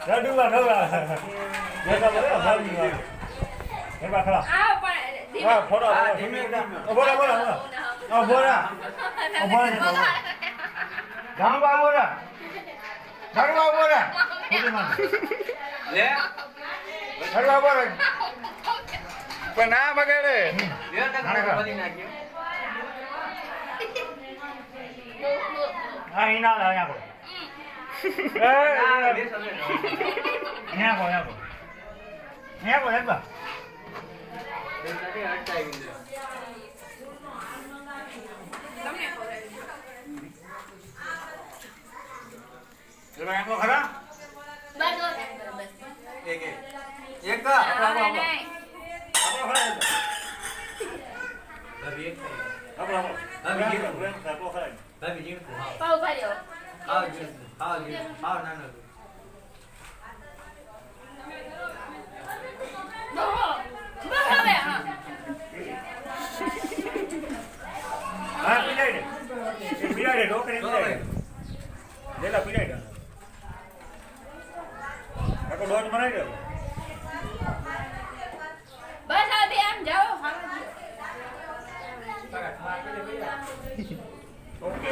રડુવા નવરા જેના બોલે ભાવી એમાં ખરા આ પણ હા ફોડો બોલા બોલા આ બોલા ગામબા બોલા ગામબા બોલા લે ગામબા બોલા પણ ના બગાડે હા ઈના લા યાકો યાકો યાકો તમને એમાં ખરા બસ એક એક આપણો નહીં ખરા ભાભી એક આપણો ખરા ભાભી જીણ કો પાવ ભાર્યો આવ જીણ આવ નાનો બસ હવે હા હા પીડાઈ દે પીડાઈ દે ઢોકરી પીડાઈ દે જેલા પીડાઈ દે આકો ડોજ બનાવી દે બસ આ બે આમ જાઓ ઓકે